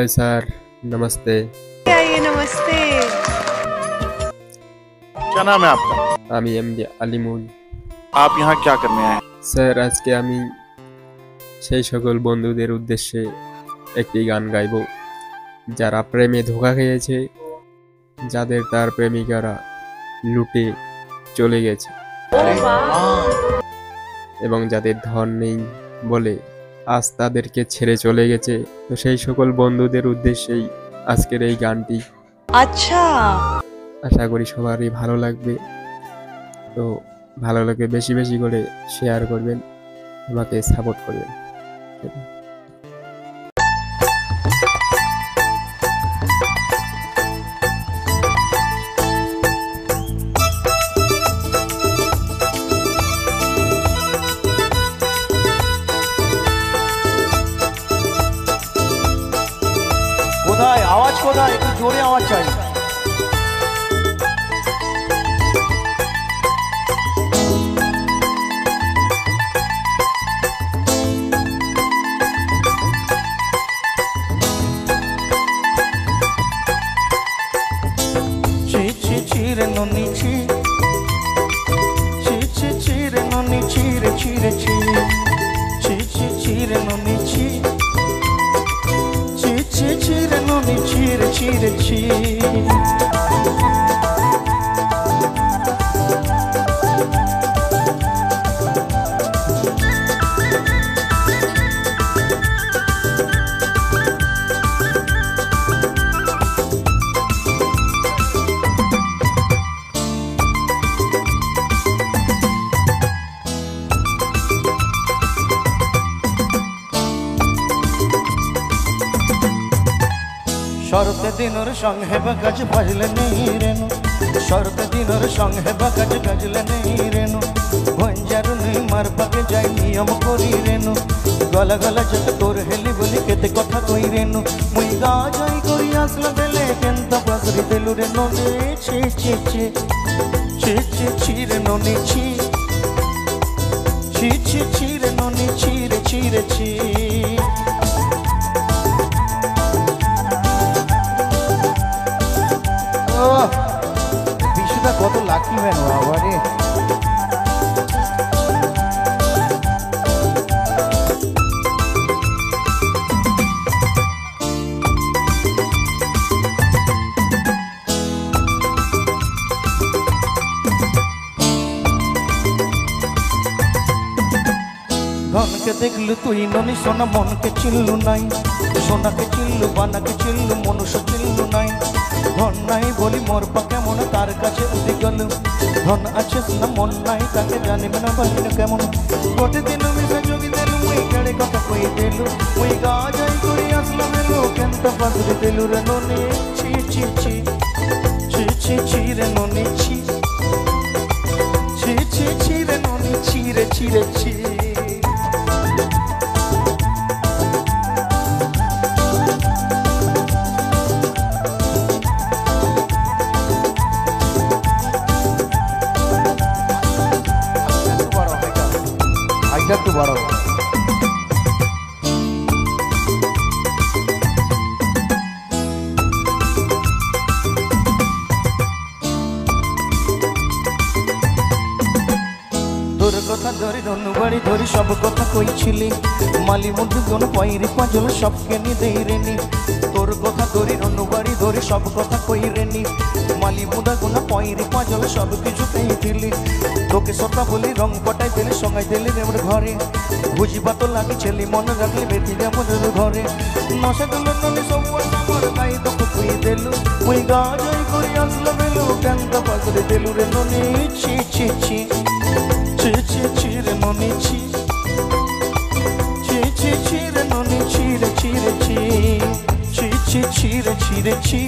Hi sir, नमस्ते। आइए, नमस्ते। क्या नाम है आपका? আমি এমডি আলিমুল। आप यहाँ क्या करने आए हैं? স্যার, আজকে আমি সেই সকল বন্ধুদের উদ্দেশ্যে একটি গান গাইব যারা প্রেমে ধোঁকা খেয়েছে, যাদের তার প্রেমিকারা লুটে চলে গেছে এবং যাদের ধন নেই বলে আজ তাদেরকে ছেড়ে চলে গেছে। তো সেই সকল বন্ধুদের উদ্দেশ্যেই আজকের এই গানটি। আচ্ছা, আশা করি সবারই ভালো লাগবে। তো ভালো লাগবে বেশি বেশি করে শেয়ার করবেন, আমাকে সাপোর্ট করবেন। কোথায় আওয়াজ, কোথায় একটু জোরে আওয়াজ চাই। ছিরে ননি ছি, ছিরে ননি ছিরে ছিরে ছি, ছিরে ননি ছি, ছিরে ননি ছিরে ছিরে ছি। শরতে দিনর সঙ্গে বাজ বাজলে নেই রেনু, শরতে দিনর সঙ্গে বাজ বাজলে নেই রেনু, ভঞ্জারু নেই মার পাকে যাই নিয়ম করি রেনু, গলা গলা যত তোর হেলি বলি কেতে কথা কই রেনু, মুই গা যাই করি আসলা বেলে কেন্ত পাসরি দেলু রে ননে ছি ছি ছি, ছি ছি ছি রে ননে ছি, ছি ছি ছি রে ননে ছি রে ছি রে ছি। বিশুদা কত লাকি ম্যান বাবারে। ধনকে দেখলু তুই ননি সোনা, মনকে চিল্লু নাই, সোনাকে চিল্লু বানাকে চিল্লু মনুষ্য চিল্লু নাই, ধন নাই বলি মোর পা কেমন তার কাছে উঠে গেল, ধন আছে না মন নাই তাকে জানিবে না বাহিন কেমন, গোটে দিন মিশে যোগি দেলু মুই কেড়ে কথা কই দেলু, মুই গা যাই করি আসলাম এলো কেন্ত পাসরে দেলু রে ননি ছি ছি ছি, ছি ছি ছি রে ননি ছি, ছি ছি ছি রে ননি ছি রে ছি রে ছি। একটু বড় তোর কথা ধরি ধনুবাড়ি ধরি সব কথা কইছিলি, মালি মুঠু কোন পয়রি পাজল সব কেনি দেই রেনি, তোর কথা ধরি ধনুবাড়ি ধরি সব কথা কই রেনি, মালি মুদা কোন পয়রি পাজল সব কিছু পেয়েছিলি, তোকে সতা বলি রং পটাই দিলি সঙ্গাই দিলি রেমর ঘরে, বুঝিবা তো লাগি ছেলি মনে রাখলি বেটি মনের ঘরে, নশা দিল ননি সব আমার গাই দুঃখ তুই দেলু, মুই গা যাই করি আসলো বেলু কেন্ত পাসরে দেলু রে ননি ছি ছি ছি, ছি ছি ছি রে ননি ছি, ছি ছি ছি রে ননি ছি রে ছি রে ছি, ছি ছি ছি রে ছি রে ছি।